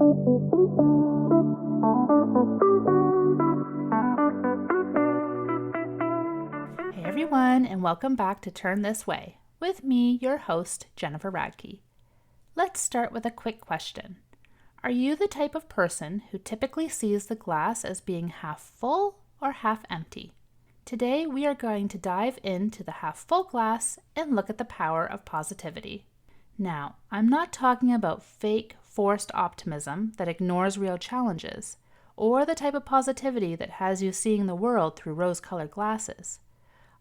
Hey everyone, and welcome back to Turn This Way with me, your host, Jennifer Radkey. Let's start with a quick question. Are you the type of person who typically sees the glass as being half full or half empty? Today we are going to dive into the half full glass and look at the power of positivity. Now, I'm not talking about fake, forced optimism that ignores real challenges, or the type of positivity that has you seeing the world through rose-colored glasses.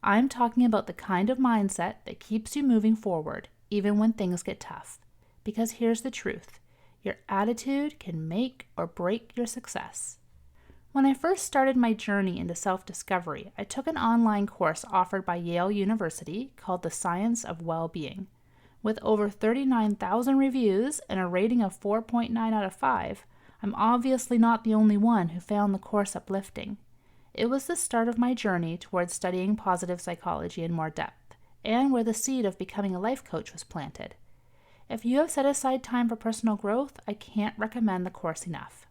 I'm talking about the kind of mindset that keeps you moving forward, even when things get tough. Because here's the truth. Your attitude can make or break your success. When I first started my journey into self-discovery, I took an online course offered by Yale University called The Science of Well-Being. With over 39,000 reviews and a rating of 4.9 out of 5, I'm obviously not the only one who found the course uplifting. It was the start of my journey towards studying positive psychology in more depth, and where the seed of becoming a life coach was planted. If you have set aside time for personal growth, I can't recommend the course enough.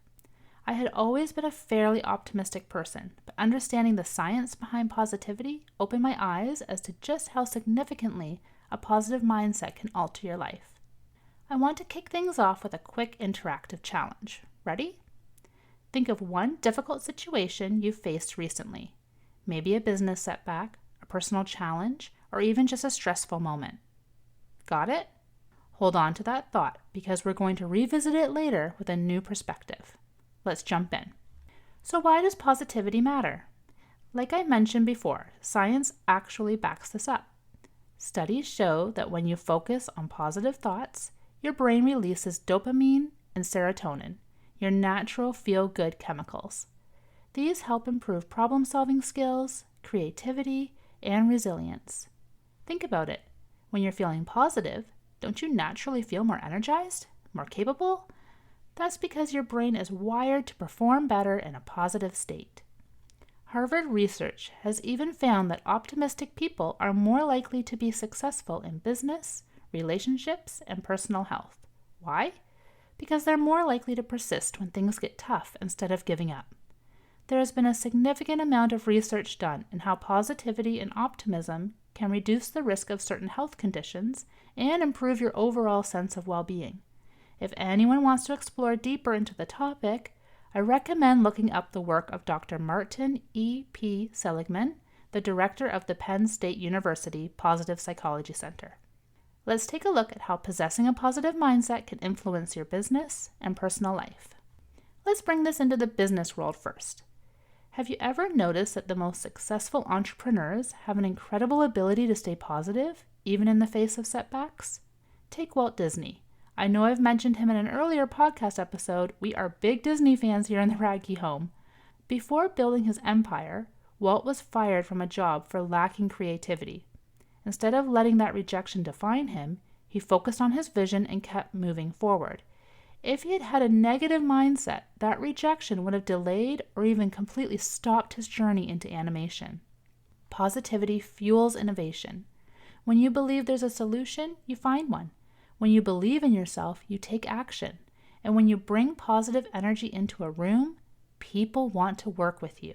I had always been a fairly optimistic person, but understanding the science behind positivity opened my eyes as to just how significantly a positive mindset can alter your life. I want to kick things off with a quick interactive challenge. Ready? Think of one difficult situation you've faced recently. Maybe a business setback, a personal challenge, or even just a stressful moment. Got it? Hold on to that thought because we're going to revisit it later with a new perspective. Let's jump in. So why does positivity matter? Like I mentioned before, science actually backs this up. Studies show that when you focus on positive thoughts, your brain releases dopamine and serotonin, your natural feel-good chemicals. These help improve problem-solving skills, creativity, and resilience. Think about it. When you're feeling positive, don't you naturally feel more energized, more capable? That's because your brain is wired to perform better in a positive state. Harvard research has even found that optimistic people are more likely to be successful in business, relationships, and personal health. Why? Because they're more likely to persist when things get tough instead of giving up. There has been a significant amount of research done in how positivity and optimism can reduce the risk of certain health conditions and improve your overall sense of well-being. If anyone wants to explore deeper into the topic, I recommend looking up the work of Dr. Martin E. P. Seligman, the director of the Penn State University Positive Psychology Center. Let's take a look at how possessing a positive mindset can influence your business and personal life. Let's bring this into the business world first. Have you ever noticed that the most successful entrepreneurs have an incredible ability to stay positive, even in the face of setbacks? Take Walt Disney. I know I've mentioned him in an earlier podcast episode. We are big Disney fans here in the Radkey home. Before building his empire, Walt was fired from a job for lacking creativity. Instead of letting that rejection define him, he focused on his vision and kept moving forward. If he had had a negative mindset, that rejection would have delayed or even completely stopped his journey into animation. Positivity fuels innovation. When you believe there's a solution, you find one. When you believe in yourself, you take action. And when you bring positive energy into a room, people want to work with you.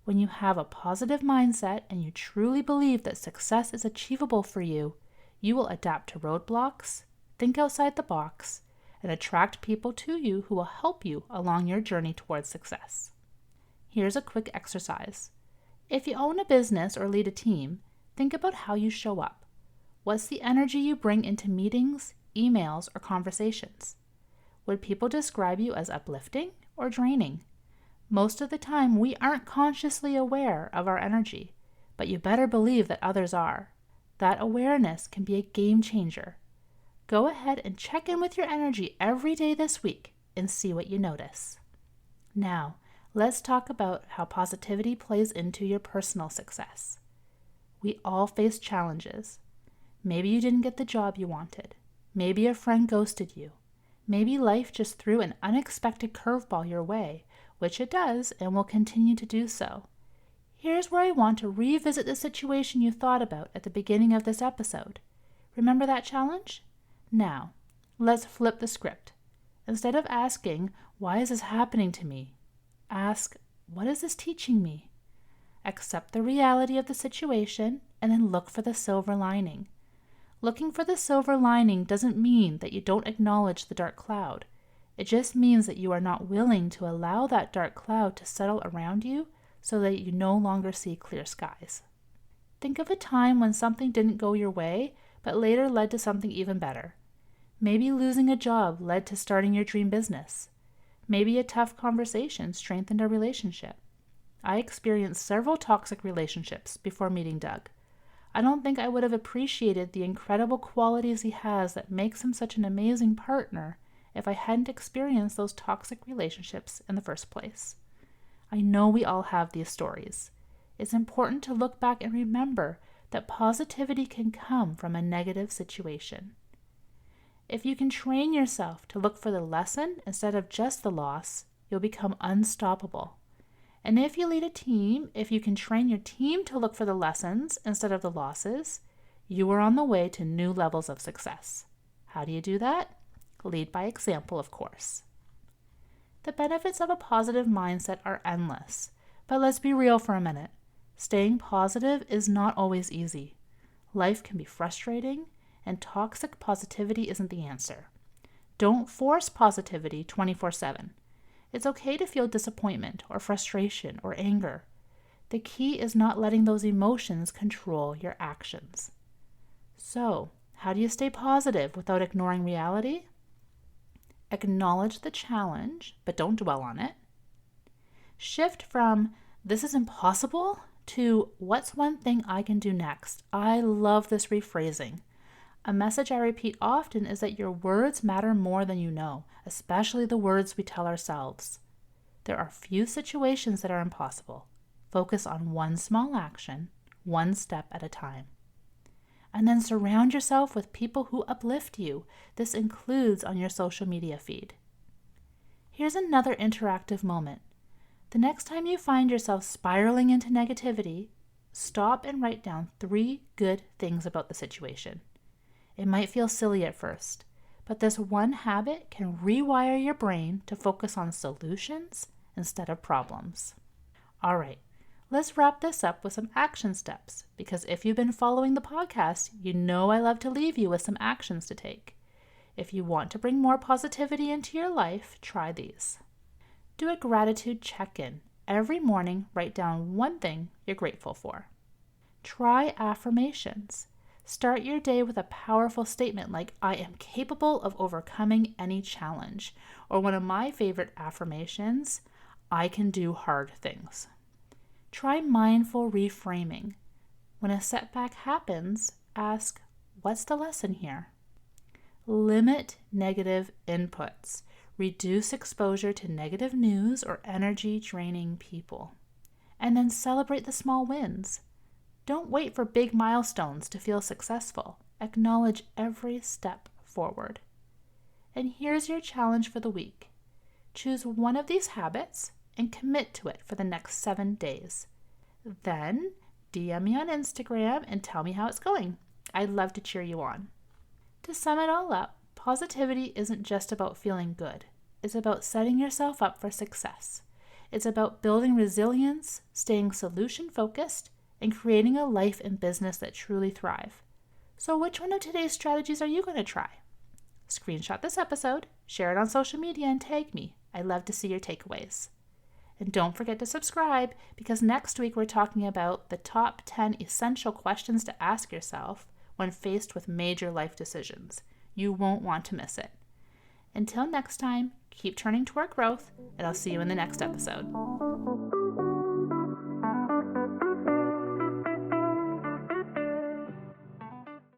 When you have a positive mindset and you truly believe that success is achievable for you, you will adapt to roadblocks, think outside the box, and attract people to you who will help you along your journey towards success. Here's a quick exercise. If you own a business or lead a team, think about how you show up. What's the energy you bring into meetings, emails, or conversations? Would people describe you as uplifting or draining? Most of the time, we aren't consciously aware of our energy, but you better believe that others are. That awareness can be a game changer. Go ahead and check in with your energy every day this week and see what you notice. Now, let's talk about how positivity plays into your personal success. We all face challenges. Maybe you didn't get the job you wanted. Maybe a friend ghosted you. Maybe life just threw an unexpected curveball your way, which it does and will continue to do so. Here's where I want to revisit the situation you thought about at the beginning of this episode. Remember that challenge? Now, let's flip the script. Instead of asking, why is this happening to me? Ask, what is this teaching me? Accept the reality of the situation and then look for the silver lining. Looking for the silver lining doesn't mean that you don't acknowledge the dark cloud. It just means that you are not willing to allow that dark cloud to settle around you so that you no longer see clear skies. Think of a time when something didn't go your way, but later led to something even better. Maybe losing a job led to starting your dream business. Maybe a tough conversation strengthened a relationship. I experienced several toxic relationships before meeting Doug. I don't think I would have appreciated the incredible qualities he has that makes him such an amazing partner if I hadn't experienced those toxic relationships in the first place. I know we all have these stories. It's important to look back and remember that positivity can come from a negative situation. If you can train yourself to look for the lesson instead of just the loss, you'll become unstoppable. And if you lead a team, if you can train your team to look for the lessons instead of the losses, you are on the way to new levels of success. How do you do that? Lead by example, of course. The benefits of a positive mindset are endless, but let's be real for a minute. Staying positive is not always easy. Life can be frustrating, and toxic positivity isn't the answer. Don't force positivity 24/7. It's okay to feel disappointment or frustration or anger. The key is not letting those emotions control your actions. So, how do you stay positive without ignoring reality? Acknowledge the challenge, but don't dwell on it. Shift from, this is impossible, to, what's one thing I can do next? I love this rephrasing. A message I repeat often is that your words matter more than you know, especially the words we tell ourselves. There are few situations that are impossible. Focus on one small action, one step at a time. And then surround yourself with people who uplift you. This includes on your social media feed. Here's another interactive moment. The next time you find yourself spiraling into negativity, stop and write down 3 good things about the situation. It might feel silly at first, but this one habit can rewire your brain to focus on solutions instead of problems. All right, let's wrap this up with some action steps, because if you've been following the podcast, you know I love to leave you with some actions to take. If you want to bring more positivity into your life, try these. Do a gratitude check-in. Every morning, write down one thing you're grateful for. Try affirmations. Start your day with a powerful statement like, I am capable of overcoming any challenge. Or one of my favorite affirmations, I can do hard things. Try mindful reframing. When a setback happens, ask, what's the lesson here? Limit negative inputs. Reduce exposure to negative news or energy-draining people. And then celebrate the small wins. Don't wait for big milestones to feel successful. Acknowledge every step forward. And here's your challenge for the week. Choose one of these habits and commit to it for the next 7 days. Then DM me on Instagram and tell me how it's going. I'd love to cheer you on. To sum it all up, positivity isn't just about feeling good. It's about setting yourself up for success. It's about building resilience, staying solution-focused, and creating a life and business that truly thrive. So which one of today's strategies are you going to try? Screenshot this episode, share it on social media, and tag me. I'd love to see your takeaways. And don't forget to subscribe, because next week we're talking about the top 10 essential questions to ask yourself when faced with major life decisions. You won't want to miss it. Until next time, keep turning toward growth, and I'll see you in the next episode.